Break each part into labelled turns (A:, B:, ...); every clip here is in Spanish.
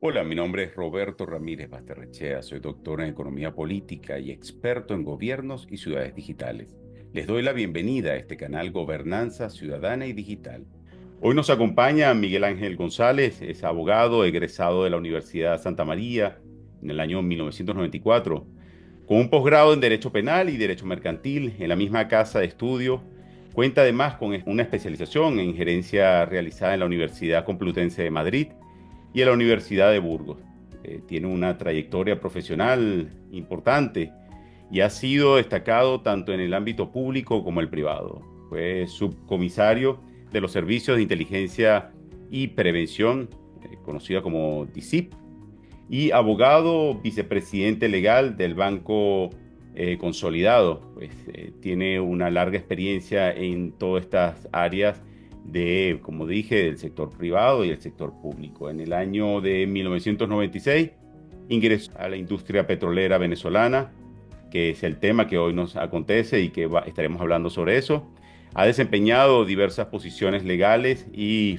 A: Hola, mi nombre es Roberto Ramírez Basterrechea, soy doctor en Economía Política y experto en gobiernos y ciudades digitales. Les doy la bienvenida a este canal Gobernanza Ciudadana y Digital. Hoy nos acompaña Miguel Ángel González, es abogado egresado de la Universidad Santa María en el año 1994, con un posgrado en Derecho Penal y Derecho Mercantil en la misma casa de estudio. Cuenta además con una especialización en gerencia realizada en la Universidad Complutense de Madrid y a la Universidad de Burgos. Tiene una trayectoria profesional importante y ha sido destacado tanto en el ámbito público como el privado. Fue subcomisario de los Servicios de Inteligencia y Prevención, conocida como DICIP, y abogado vicepresidente legal del Banco Consolidado. Tiene una larga experiencia en todas estas áreas de, como dije, del sector privado y el sector público. En el año de 1996 ingresó a la industria petrolera venezolana, que es el tema que hoy nos acontece y que estaremos hablando sobre eso. Ha desempeñado diversas posiciones legales y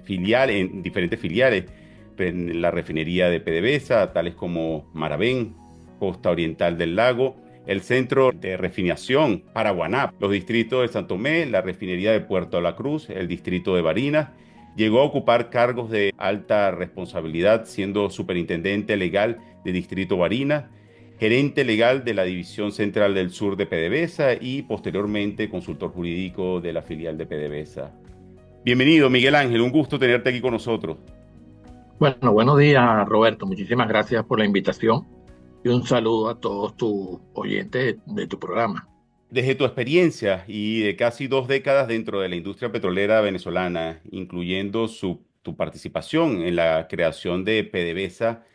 A: filiales, en diferentes filiales en la refinería de PDVSA, tales como Maravén, Costa Oriental del Lago, el Centro de Refinación Paraguaná, los distritos de San Tomé, la refinería de Puerto La Cruz, el distrito de Barinas. Llegó a ocupar cargos de alta responsabilidad, siendo superintendente legal de Distrito Barinas, gerente legal de la División Central del Sur de PDVSA y posteriormente consultor jurídico de la filial de PDVSA. Bienvenido, Miguel Ángel, un gusto tenerte aquí con nosotros.
B: Bueno, buenos días, Roberto. Muchísimas gracias por la invitación y un saludo a todos tus oyentes de tu programa.
A: Desde tu experiencia y de casi 2 décadas dentro de la industria petrolera venezolana, incluyendo tu participación en la creación de PDVSA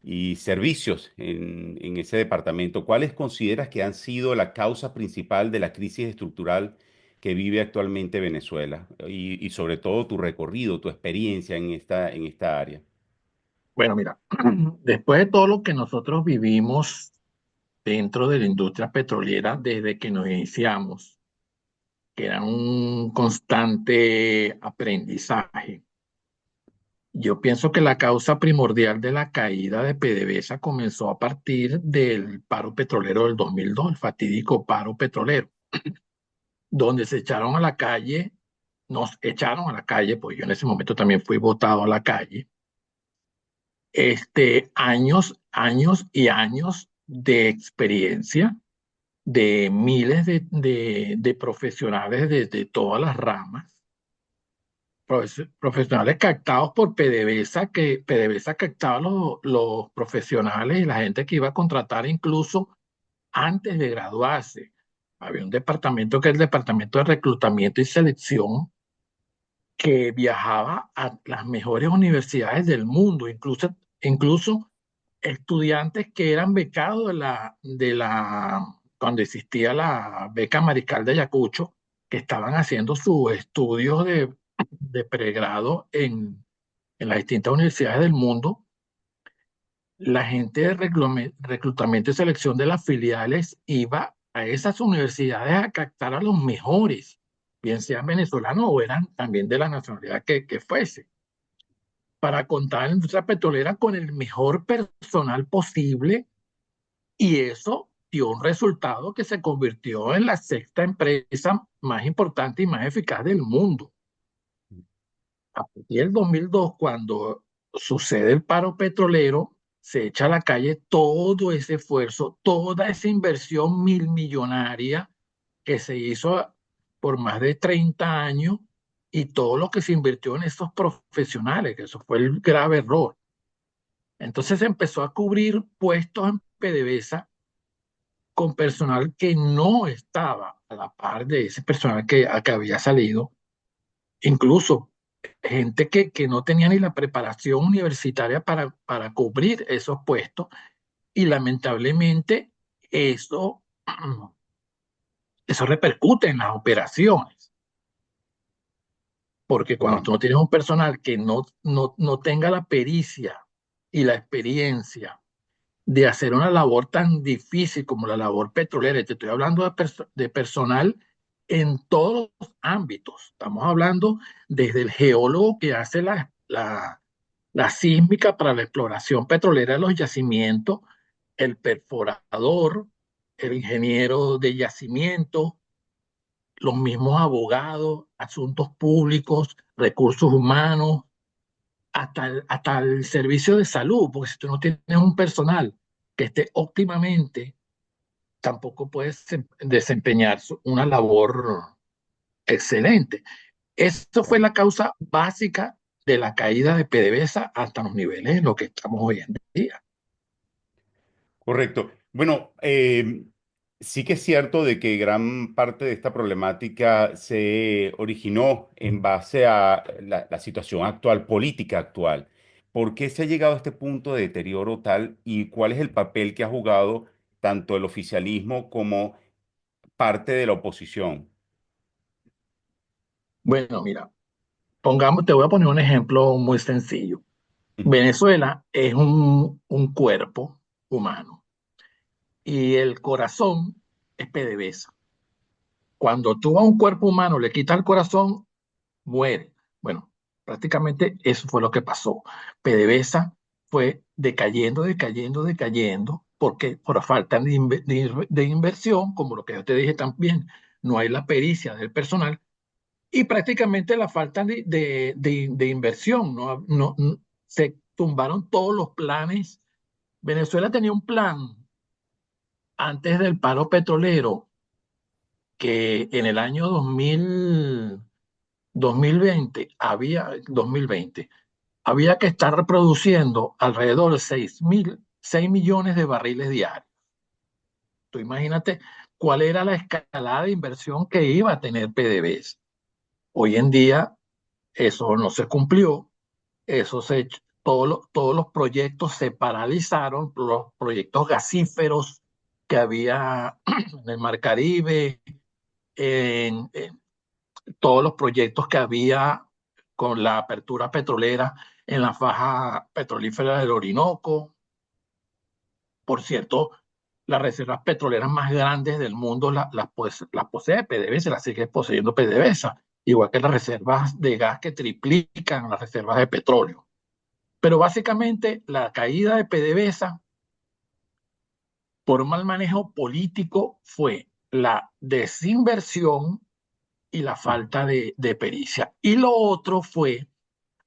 A: y servicios en ese departamento, ¿cuáles consideras que han sido la causa principal de la crisis estructural que vive actualmente Venezuela? Y sobre todo tu recorrido, tu experiencia en esta área.
B: Bueno, mira, después de todo lo que nosotros vivimos dentro de la industria petrolera desde que nos iniciamos, que era un constante aprendizaje, yo pienso que la causa primordial de la caída de PDVSA comenzó a partir del paro petrolero del 2002, el fatídico paro petrolero, donde se echaron a la calle, nos echaron a la calle, pues yo en ese momento también fui votado a la calle, años y años de experiencia de miles de profesionales de todas las ramas, profesionales captados por PDVSA, que PDVSA captaba los profesionales y la gente que iba a contratar incluso antes de graduarse. Había un departamento que es el Departamento de Reclutamiento y Selección, que viajaba a las mejores universidades del mundo, incluso estudiantes que eran becados cuando existía la beca Mariscal de Ayacucho, que estaban haciendo sus estudios de pregrado en las distintas universidades del mundo. La gente de reclutamiento y selección de las filiales iba a esas universidades a captar a los mejores, bien sean venezolanos o eran también de la nacionalidad que fuese, para contar en la industria petrolera con el mejor personal posible, y eso dio un resultado que se convirtió en la sexta empresa más importante y más eficaz del mundo. A partir del 2002, cuando sucede el paro petrolero, se echa a la calle todo ese esfuerzo, toda esa inversión millonaria que se hizo por más de 30 años, y todo lo que se invirtió en estos profesionales, que eso fue el grave error. Entonces se empezó a cubrir puestos en PDVSA con personal que no estaba a la par de ese personal que había salido, incluso gente que no tenía ni la preparación universitaria para cubrir esos puestos, y lamentablemente eso, eso repercute en las operaciones, porque cuando tú no tienes un personal que no tenga la pericia y la experiencia de hacer una labor tan difícil como la labor petrolera, y te estoy hablando de personal en todos los ámbitos. Estamos hablando desde el geólogo que hace la sísmica para la exploración petrolera de los yacimientos, el perforador, el ingeniero de yacimiento, los mismos abogados, asuntos públicos, recursos humanos, hasta el servicio de salud, porque si tú no tienes un personal que esté óptimamente, tampoco puedes desempeñar una labor excelente. Esto fue la causa básica de la caída de PDVSA hasta los niveles en los que estamos hoy en día.
A: Correcto. Bueno, sí que es cierto de que gran parte de esta problemática se originó en base a la situación actual, política actual. ¿Por qué se ha llegado a este punto de deterioro tal y cuál es el papel que ha jugado tanto el oficialismo como parte de la oposición?
B: Bueno, mira, te voy a poner un ejemplo muy sencillo.
A: Ujú.
B: Venezuela es un cuerpo humano y el corazón es PDVSA. Cuando tú a un cuerpo humano le quitas el corazón, muere. Bueno, prácticamente eso fue lo que pasó. PDVSA fue decayendo, decayendo, decayendo, porque por falta de inversión, como lo que yo te dije también, no hay la pericia del personal y prácticamente la falta de inversión. Se tumbaron todos los planes. Venezuela tenía un plan antes del paro petrolero que en el año 2020 había que estar reproduciendo alrededor de 6 millones de barriles diarios. Tú imagínate cuál era la escalada de inversión que iba a tener PDVSA. Hoy en día eso no se cumplió, todos los proyectos se paralizaron, los proyectos gasíferos que había en el Mar Caribe, en todos los proyectos que había con la apertura petrolera en la faja petrolífera del Orinoco. Por cierto, las reservas petroleras más grandes del mundo las posee PDVSA, las sigue poseyendo PDVSA, igual que las reservas de gas que triplican las reservas de petróleo. Pero básicamente la caída de PDVSA por un mal manejo político fue la desinversión y la falta de pericia. Y lo otro fue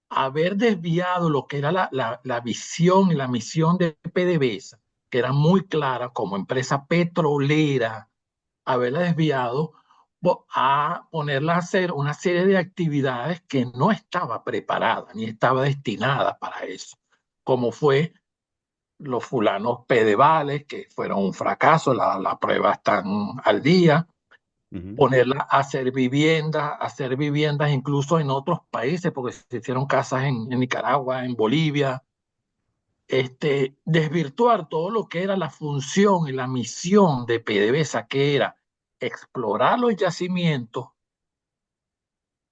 B: haber desviado lo que era la visión y la misión de PDVSA, que era muy clara como empresa petrolera, haberla desviado a ponerla a hacer una serie de actividades que no estaba preparada ni estaba destinada para eso, como fue los fulanos pedevales, que fueron un fracaso, la prueba están al día,
A: Ujú.
B: ponerla a hacer viviendas incluso en otros países, porque se hicieron casas en Nicaragua, en Bolivia, desvirtuar todo lo que era la función y la misión de PDVSA, que era explorar los yacimientos,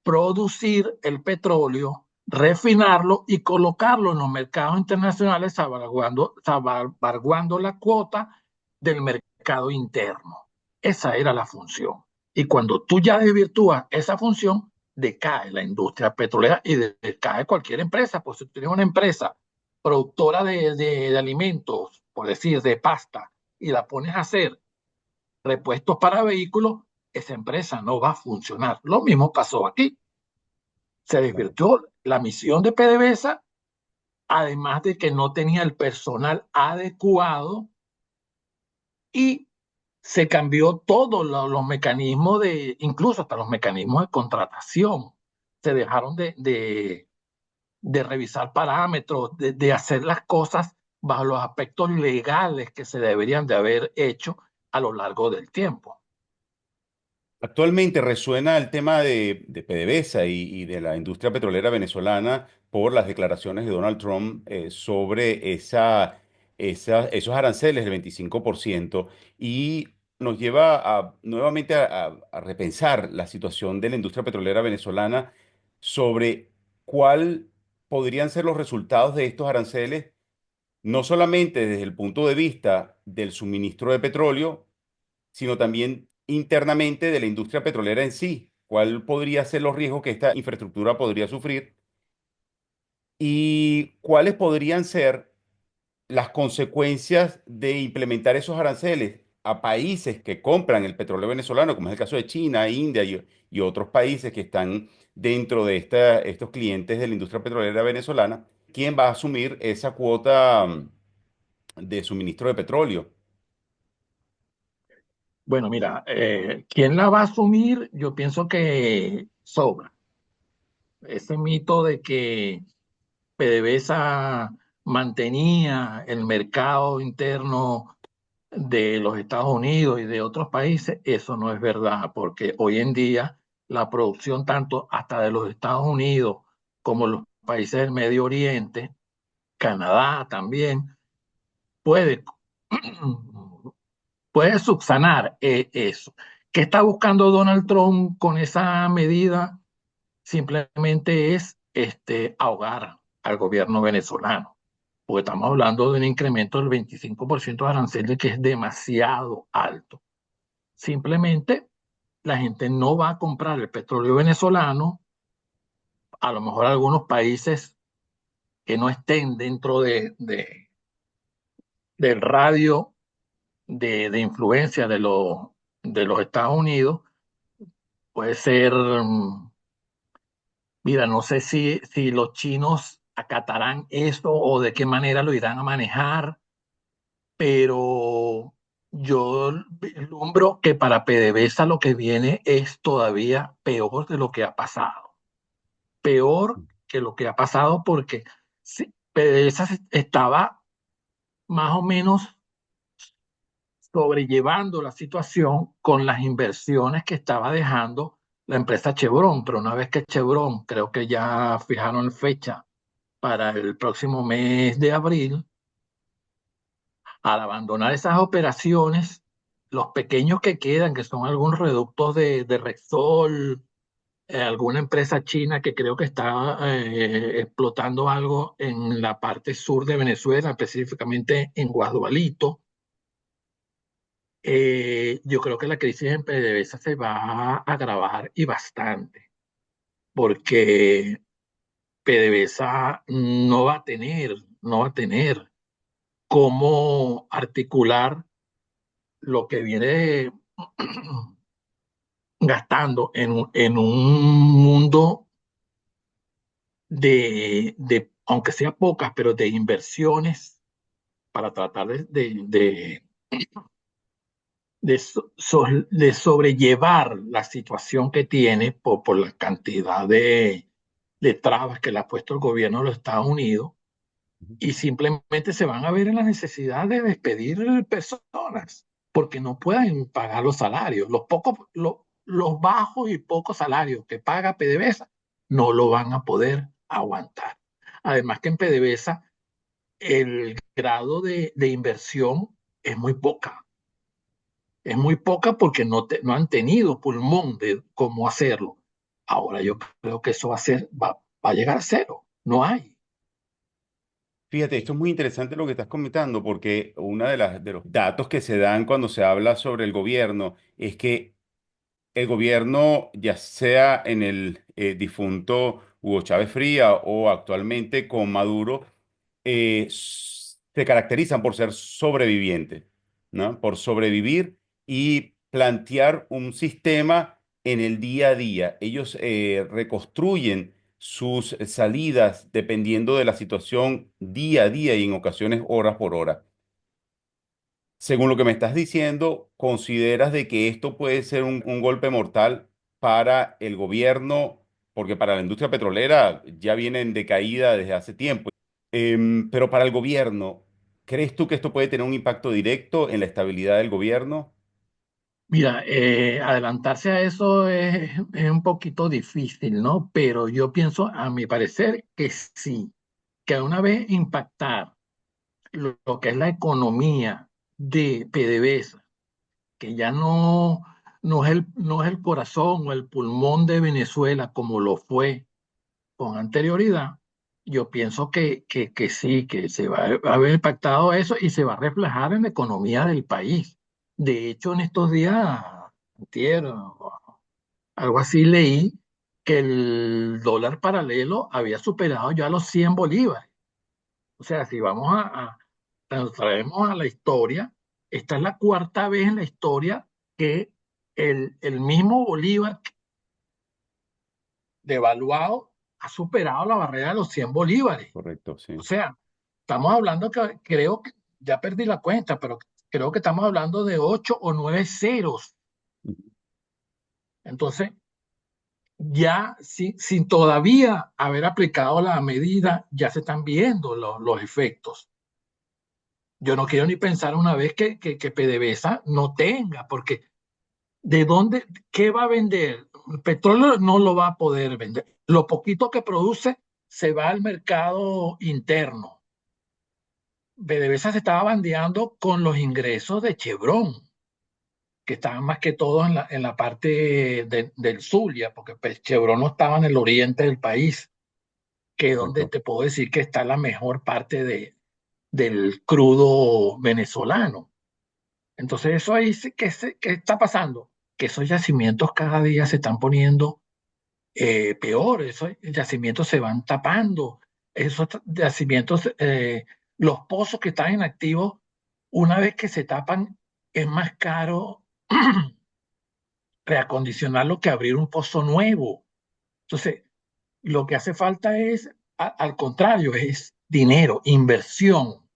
B: producir el petróleo, refinarlo y colocarlo en los mercados internacionales, salvaguardando la cuota del mercado interno. Esa era la función. Y cuando tú ya desvirtúas esa función, decae la industria petrolera y decae cualquier empresa. Pues si tú tienes una empresa productora de alimentos, por decir, de pasta, y la pones a hacer repuestos para vehículos, esa empresa no va a funcionar. Lo mismo pasó aquí. Se
A: Claro.
B: desvirtuó la misión de PDVSA, además de que no tenía el personal adecuado y se cambió todos los mecanismos incluso hasta los mecanismos de contratación. Se dejaron de revisar parámetros, de hacer las cosas bajo los aspectos legales que se deberían de haber hecho a lo largo del tiempo.
A: Actualmente resuena el tema de PDVSA y de la industria petrolera venezolana por las declaraciones de Donald Trump sobre esos aranceles del 25% y nos lleva nuevamente a repensar la situación de la industria petrolera venezolana sobre cuál podrían ser los resultados de estos aranceles, no solamente desde el punto de vista del suministro de petróleo, sino también internamente de la industria petrolera en sí. ¿Cuál podría ser los riesgos que esta infraestructura podría sufrir? y cuáles podrían ser las consecuencias de implementar esos aranceles a países que compran el petróleo venezolano, como es el caso de China, India y otros países que están dentro de estos clientes de la industria petrolera venezolana. ¿Quién va a asumir esa cuota de suministro de petróleo?
B: Bueno, mira, ¿quién la va a asumir? Yo pienso que sobra. Ese mito de que PDVSA mantenía el mercado interno de los Estados Unidos y de otros países, eso no es verdad, porque hoy en día la producción tanto hasta de los Estados Unidos como los países del Medio Oriente, Canadá también, puede, puede subsanar eso. ¿Qué está buscando Donald Trump con esa medida? Simplemente es ahogar al gobierno venezolano, porque estamos hablando de un incremento del 25% de aranceles que es demasiado alto. Simplemente la gente no va a comprar el petróleo venezolano, a lo mejor algunos países que no estén dentro del radio de influencia de los Estados Unidos, puede ser, mira, no sé si los chinos acatarán esto o de qué manera lo irán a manejar, pero yo vislumbro que para PDVSA lo que viene es todavía peor de lo que ha pasado. Peor que lo que ha pasado porque sí, PDVSA estaba más o menos sobrellevando la situación con las inversiones que estaba dejando la empresa Chevron, pero una vez que Chevron, creo que ya fijaron fecha para el próximo mes de abril, al abandonar esas operaciones, los pequeños que quedan, que son algunos reductos de Repsol, alguna empresa china que creo que está explotando algo en la parte sur de Venezuela, específicamente en Guadualito. Yo creo que la crisis en PDVSA se va a agravar y bastante, porque PDVSA no va a tener cómo articular lo que viene gastando en un mundo aunque sea pocas, pero de inversiones para tratar de sobrellevar la situación que tiene por la cantidad de trabas que le ha puesto el gobierno de los Estados Unidos y simplemente se van a ver en la necesidad de despedir personas porque no pueden pagar los salarios. Los bajos y pocos salarios que paga PDVSA no lo van a poder aguantar. Además que en PDVSA el grado de inversión es muy poca. Es muy poca porque no han tenido pulmón de cómo hacerlo. Ahora yo creo que eso va a llegar a cero. No hay.
A: Fíjate, esto es muy interesante lo que estás comentando, porque uno de los datos que se dan cuando se habla sobre el gobierno es que el gobierno, ya sea en el difunto Hugo Chávez Fría o actualmente con Maduro, se caracterizan por ser sobrevivientes, ¿no? Por sobrevivir y plantear un sistema en el día a día. Ellos reconstruyen sus salidas dependiendo de la situación día a día y en ocasiones hora por hora. Según lo que me estás diciendo, ¿consideras de que esto puede ser un golpe mortal para el gobierno? Porque para la industria petrolera ya viene en decaída desde hace tiempo. Pero para el gobierno, ¿crees tú que esto puede tener un impacto directo en la estabilidad del gobierno?
B: Mira, adelantarse a eso es un poquito difícil, ¿no? Pero yo pienso, a mi parecer, que sí, que una vez impactar lo que es la economía de PDVSA, que ya no es el corazón o el pulmón de Venezuela como lo fue con anterioridad, yo pienso que sí, que se va a haber impactado eso y se va a reflejar en la economía del país. De hecho, en estos días, antier, o algo así leí que el dólar paralelo había superado ya los 100 bolívares. O sea, si vamos nos traemos a la historia, esta es la cuarta vez en la historia que el mismo Bolívar devaluado ha superado la barrera de los 100 bolívares.
A: Correcto,
B: O
A: sí.
B: sea, estamos hablando que creo que, ya perdí la cuenta, pero creo que estamos hablando de 8 o 9 ceros.
A: Ujú.
B: Entonces, ya sin todavía haber aplicado la medida, ya se están viendo los efectos. Yo no quiero ni pensar una vez que PDVSA no tenga, porque ¿de dónde, qué va a vender? El petróleo no lo va a poder vender. Lo poquito que produce se va al mercado interno. PDVSA se estaba bandeando con los ingresos de Chevron, que estaban más que todo en la parte del Zulia, porque pues, Chevron no estaba en el oriente del país, que es donde
A: Correcto.
B: te puedo decir que está la mejor parte del crudo venezolano. Entonces, eso ahí, ¿qué está pasando? Que esos yacimientos cada día se están poniendo peor, esos yacimientos se van tapando, esos yacimientos, los pozos que están inactivos, una vez que se tapan, es más caro reacondicionarlo que abrir un pozo nuevo. Entonces, lo que hace falta es, al contrario, es dinero, inversión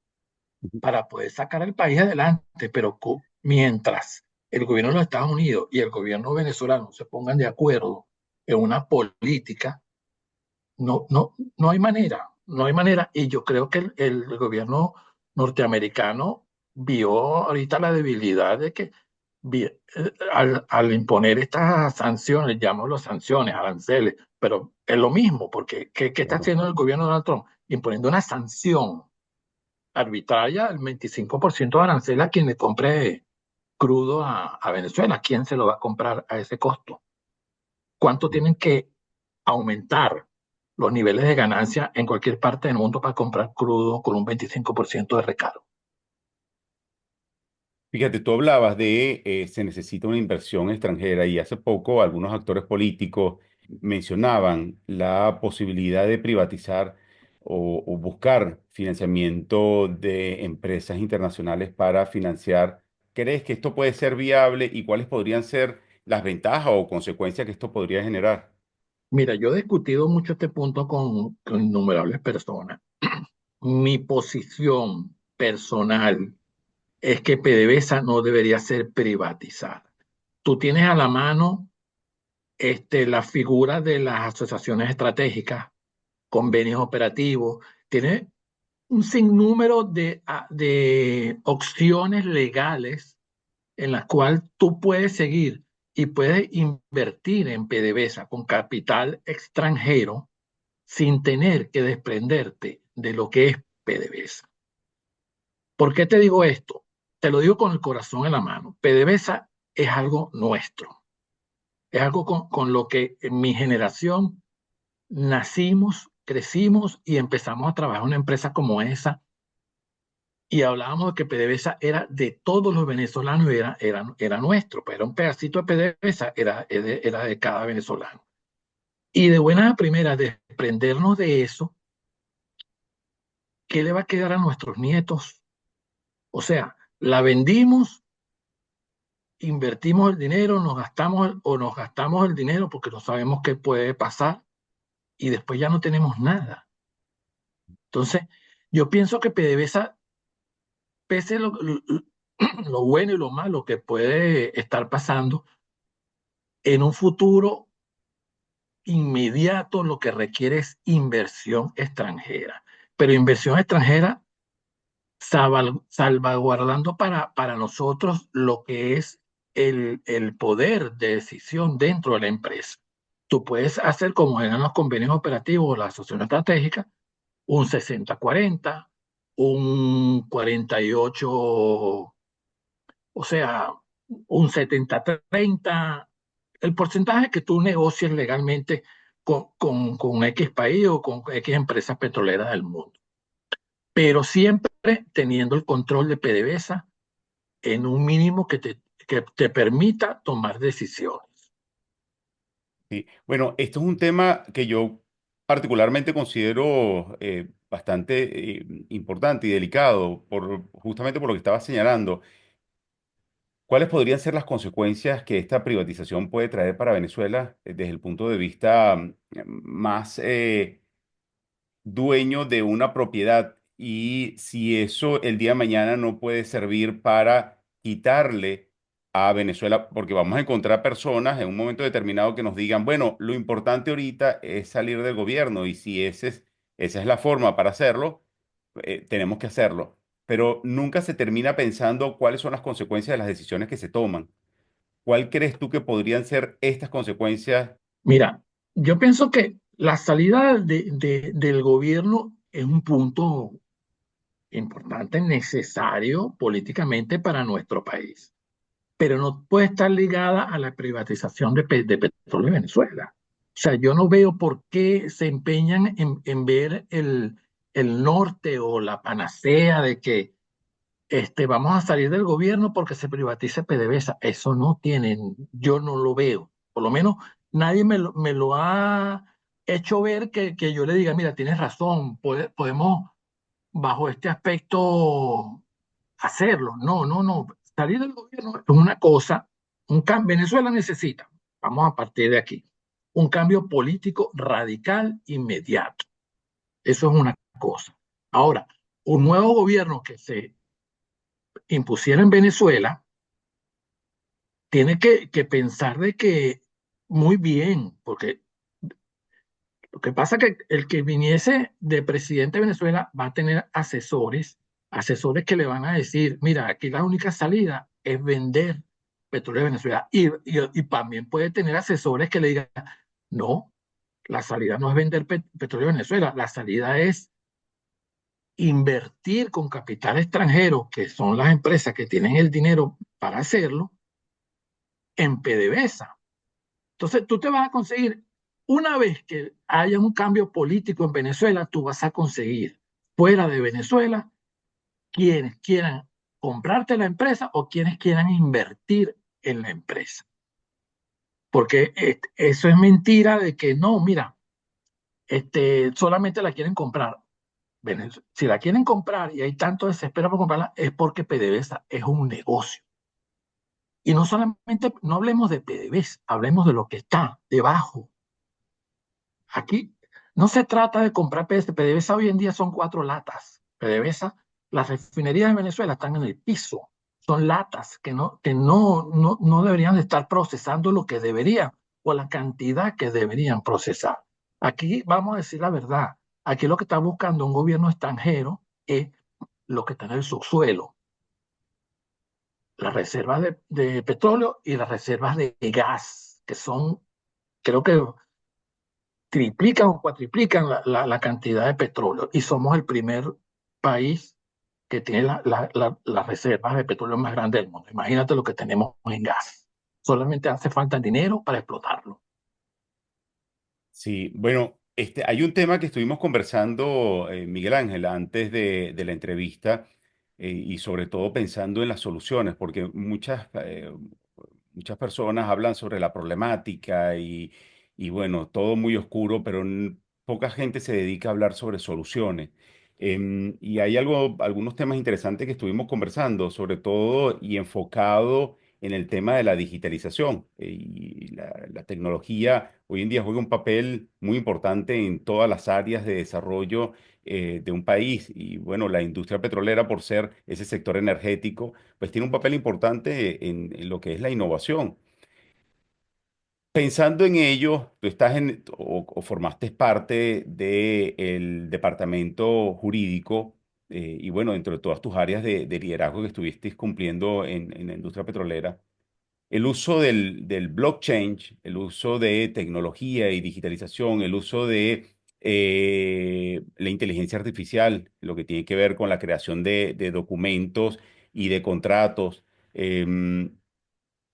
A: Ujú.
B: para poder sacar al país adelante, pero mientras el gobierno de los Estados Unidos y el gobierno venezolano se pongan de acuerdo en una política, no hay manera, no hay manera. Y yo creo que el gobierno norteamericano vio ahorita la debilidad de que al imponer estas sanciones, llamémoslo sanciones, aranceles, pero es lo mismo, porque ¿qué está
A: Claro.
B: haciendo el gobierno de Donald Trump? Imponiendo una sanción arbitraria del 25% de arancel a quien le compre crudo a Venezuela. ¿Quién se lo va a comprar a ese costo? ¿Cuánto tienen que aumentar los niveles de ganancia en cualquier parte del mundo para comprar crudo con un 25% de recargo?
A: Fíjate, tú hablabas de se necesita una inversión extranjera y hace poco algunos actores políticos mencionaban la posibilidad de privatizar o buscar financiamiento de empresas internacionales para financiar. ¿Crees que esto puede ser viable y cuáles podrían ser las ventajas o consecuencias que esto podría generar?
B: Mira, yo he discutido mucho este punto con innumerables personas. Mi posición personal es que PDVSA no debería ser privatizada. Tú tienes a la mano la figura de las asociaciones estratégicas, convenios operativos, tienes un sinnúmero de opciones legales en las cuales tú puedes seguir y puedes invertir en PDVSA con capital extranjero sin tener que desprenderte de lo que es PDVSA. ¿Por qué te digo esto? Te lo digo con el corazón en la mano. PDVSA es algo nuestro, es algo con lo que en mi generación nacimos, crecimos y empezamos a trabajar en una empresa como esa y hablábamos de que PDVSA era de todos los venezolanos y era nuestro, pero era un pedacito de PDVSA, era de cada venezolano. Y de buena a primera, desprendernos de eso, ¿qué le va a quedar a nuestros nietos? O sea, la vendimos, invertimos el dinero, nos gastamos el dinero porque no sabemos qué puede pasar y después ya no tenemos nada. Entonces, yo pienso que PDVSA, pese lo bueno y lo malo que puede estar pasando, en un futuro inmediato lo que requiere es inversión extranjera, pero inversión extranjera salvaguardando para nosotros lo que es el poder de decisión dentro de la empresa. Tú puedes hacer como eran los convenios operativos o la asociación estratégica, un 60-40, un 48, o sea, un 70-30, el porcentaje que tú negocies legalmente con X país o con X empresas petroleras del mundo, pero siempre teniendo el control de PDVSA en un mínimo que te permita tomar decisiones.
A: Sí. Bueno, esto es un tema que yo particularmente considero bastante importante y delicado, justamente por lo que estaba señalando. ¿Cuáles podrían ser las consecuencias que esta privatización puede traer para Venezuela desde el punto de vista más dueño de una propiedad? Y si eso el día de mañana no puede servir para quitarle a Venezuela, porque vamos a encontrar personas en un momento determinado que nos digan, bueno, lo importante ahorita es salir del gobierno y si esa es la forma para hacerlo, tenemos que hacerlo. Pero nunca se termina pensando cuáles son las consecuencias de las decisiones que se toman. ¿Cuál crees tú que podrían ser estas consecuencias?
B: Mira, yo pienso que la salida del gobierno es un punto importante, necesario políticamente para nuestro país, pero no puede estar ligada a la privatización de petróleo en Venezuela. O sea, yo no veo por qué se empeñan en ver el norte o la panacea de que vamos a salir del gobierno porque se privatice PDVSA. Eso no tienen, yo no lo veo. Por lo menos nadie me lo ha hecho ver que yo le diga, mira, tienes razón, podemos bajo este aspecto hacerlo. No, no, no. Salir del gobierno es una cosa, Venezuela necesita, vamos a partir de aquí, un cambio político radical inmediato. Eso es una cosa. Ahora, un nuevo gobierno que se impusiera en Venezuela tiene que pensar de que muy bien, porque lo que pasa es que el que viniese de presidente de Venezuela va a tener asesores que le van a decir, mira, aquí la única salida es vender petróleo de Venezuela. Y también puede tener asesores que le digan, no, la salida no es vender petróleo de Venezuela, la salida es invertir con capital extranjero, que son las empresas que tienen el dinero para hacerlo, en PDVSA. Entonces, tú te vas a conseguir, una vez que haya un cambio político en Venezuela, tú vas a conseguir fuera de Venezuela quienes quieran comprarte la empresa o quienes quieran invertir en la empresa. Porque eso es mentira de que no, mira, solamente la quieren comprar. Si la quieren comprar y hay tanto desespero por comprarla, es porque PDVSA es un negocio. Y no solamente, no hablemos de PDVSA, hablemos de lo que está debajo. Aquí no se trata de comprar PDVSA. PDVSA hoy en día son 4 latas. PDVSA, las refinerías de Venezuela están en el piso. Son latas que no deberían de estar procesando lo que deberían o la cantidad que deberían procesar. Aquí vamos a decir la verdad. Aquí lo que está buscando un gobierno extranjero es lo que está en el subsuelo, las reservas de petróleo y las reservas de gas, que son, creo que triplican o cuatriplican la cantidad de petróleo y somos el primer país que tiene las reservas de petróleo más grandes del mundo. Imagínate lo que tenemos en gas. Solamente hace falta dinero para explotarlo.
A: Sí, bueno, hay un tema que estuvimos conversando, Miguel Ángel, antes de la entrevista, y sobre todo pensando en las soluciones, porque muchas personas hablan sobre la problemática y bueno, todo muy oscuro, pero poca gente se dedica a hablar sobre soluciones. Y hay algunos temas interesantes que estuvimos conversando, sobre todo y enfocado en el tema de la digitalización. Y la tecnología hoy en día juega un papel muy importante en todas las áreas de desarrollo de un país. Y bueno, la industria petrolera, por ser ese sector energético, pues tiene un papel importante en lo que es la innovación. Pensando en ello, tú estás o formaste parte del departamento jurídico y bueno, dentro de todas tus áreas de liderazgo que estuviste cumpliendo en la industria petrolera, el uso del blockchain, el uso de tecnología y digitalización, el uso de la inteligencia artificial, lo que tiene que ver con la creación de documentos y de contratos.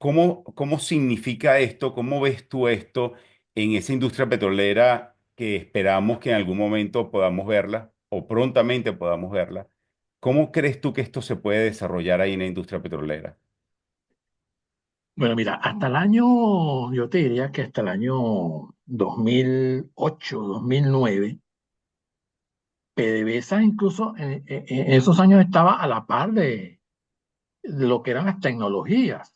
A: ¿Cómo significa esto? ¿Cómo ves tú esto en esa industria petrolera que esperamos que en algún momento podamos verla o prontamente podamos verla? ¿Cómo crees tú que esto se puede desarrollar ahí en la industria petrolera?
B: Bueno, mira, hasta el año, yo te diría que hasta el año 2008, 2009, PDVSA incluso en esos años estaba a la par de lo que eran las tecnologías.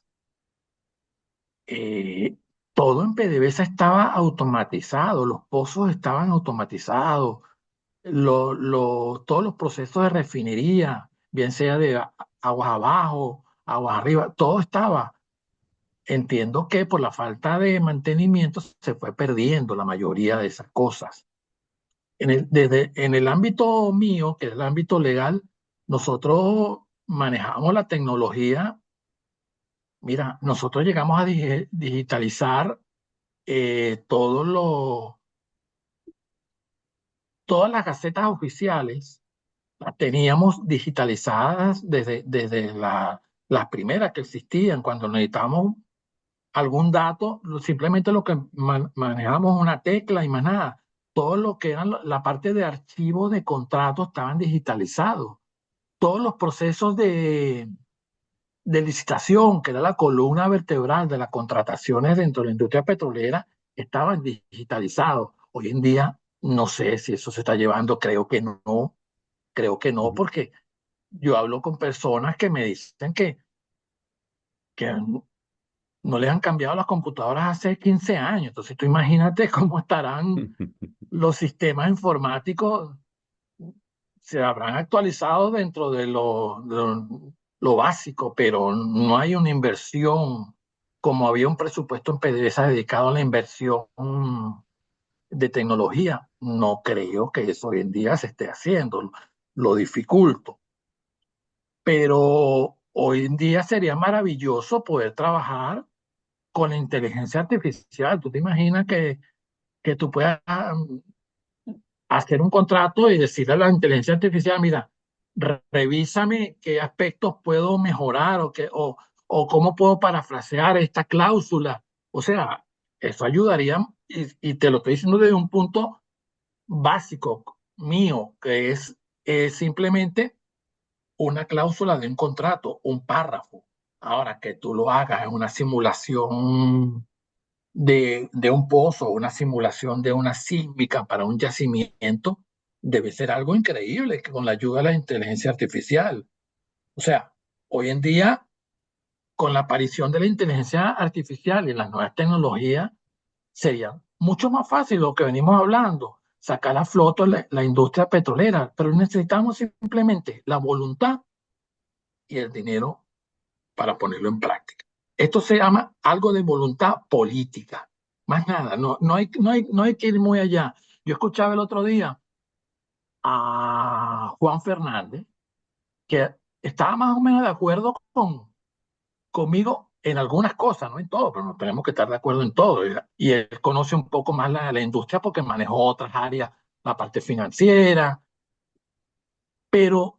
B: Eh, Todo en PDVSA estaba automatizado, los pozos estaban automatizados, todos los procesos de refinería, bien sea de aguas abajo, aguas arriba, todo estaba. Entiendo que por la falta de mantenimiento se fue perdiendo la mayoría de esas cosas. En el ámbito mío, que es el ámbito legal, nosotros manejamos la tecnología. Mira, nosotros llegamos a digitalizar todos todas las gacetas oficiales, las teníamos digitalizadas desde las primeras que existían. Cuando necesitábamos algún dato, simplemente lo que manejamos una tecla y más nada. Todo lo que era la parte de archivos de contratos estaban digitalizados. Todos los procesos de licitación, que era la columna vertebral de las contrataciones dentro de la industria petrolera, estaban digitalizados. Hoy en día no sé si eso se está llevando, creo que no,
A: Ujú.
B: porque yo hablo con personas que me dicen que no les han cambiado las computadoras hace 15 años. Entonces tú imagínate cómo estarán los sistemas informáticos, se habrán actualizado dentro de lo básico, pero no hay una inversión como había un presupuesto en PDVSA dedicado a la inversión de tecnología. No creo que eso hoy en día se esté haciendo, lo dificulto, pero hoy en día sería maravilloso poder trabajar con la inteligencia artificial. ¿Tú te imaginas que tú puedas hacer un contrato y decirle a la inteligencia artificial, mira, revísame qué aspectos puedo mejorar o cómo puedo parafrasear esta cláusula? O sea, eso ayudaría, y te lo estoy diciendo desde un punto básico mío, que es simplemente una cláusula de un contrato, un párrafo. Ahora que tú lo hagas en una simulación de un pozo, una simulación de una sísmica para un yacimiento, debe ser algo increíble que con la ayuda de la inteligencia artificial. O sea, hoy en día, con la aparición de la inteligencia artificial y las nuevas tecnologías, sería mucho más fácil lo que venimos hablando, sacar a flote la industria petrolera, pero necesitamos simplemente la voluntad y el dinero para ponerlo en práctica. Esto se llama algo de voluntad política. Más nada, no hay que ir muy allá. Yo escuchaba el otro día a Juan Fernández, que estaba más o menos de acuerdo conmigo en algunas cosas, no en todo, pero no tenemos que estar de acuerdo en todo. Y él conoce un poco más la industria porque manejó otras áreas, la parte financiera, pero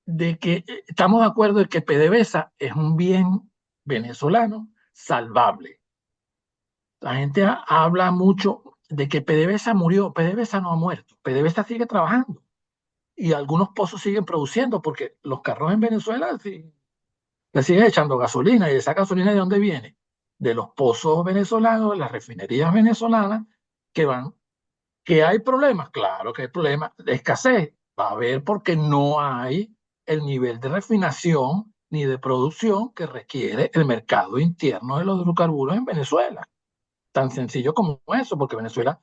B: de que estamos de acuerdo de que PDVSA es un bien venezolano salvable. La gente habla mucho de que PDVSA murió. PDVSA no ha muerto. PDVSA sigue trabajando y algunos pozos siguen produciendo porque los carros en Venezuela le siguen echando gasolina. ¿Y esa gasolina de dónde viene? De los pozos venezolanos, de las refinerías venezolanas que van. ¿Que hay problemas? Claro que hay problemas de escasez. Va a haber porque no hay el nivel de refinación ni de producción que requiere el mercado interno de los hidrocarburos en Venezuela. Tan sencillo como eso, porque Venezuela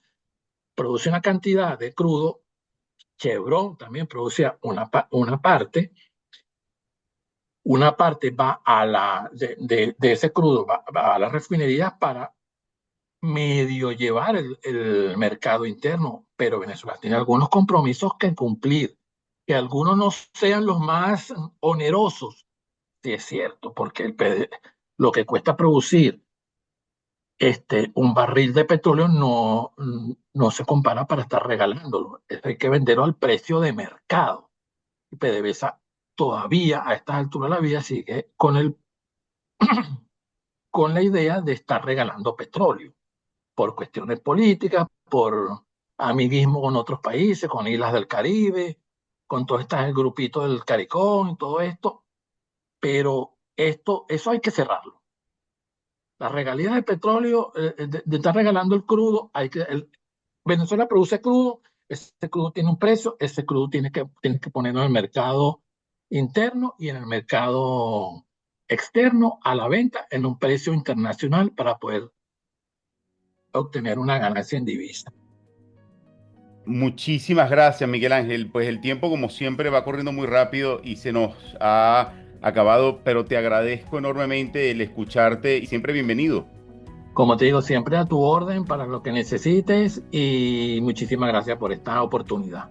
B: produce una cantidad de crudo, Chevron también produce una parte va a de ese crudo, va a las refinerías para medio llevar el mercado interno, pero Venezuela tiene algunos compromisos que cumplir, que algunos no sean los más onerosos, sí es cierto, porque lo que cuesta producir un barril de petróleo no se compara para estar regalándolo. Eso hay que venderlo al precio de mercado. Y PDVSA todavía a estas alturas de la vida sigue con la idea de estar regalando petróleo por cuestiones políticas, por amiguismo con otros países, con islas del Caribe, con todo este grupito del CARICOM y todo esto. Pero eso hay que cerrarlo. Las regalías del petróleo, de estar regalando el crudo, Venezuela produce crudo, ese crudo tiene un precio, ese crudo tiene que ponerlo en el mercado interno y en el mercado externo a la venta en un precio internacional para poder obtener una ganancia en divisa.
A: Muchísimas gracias, Miguel Ángel. Pues el tiempo, como siempre, va corriendo muy rápido y se nos ha acabado, pero te agradezco enormemente el escucharte y siempre bienvenido.
B: Como te digo, siempre a tu orden para lo que necesites y muchísimas gracias por esta oportunidad.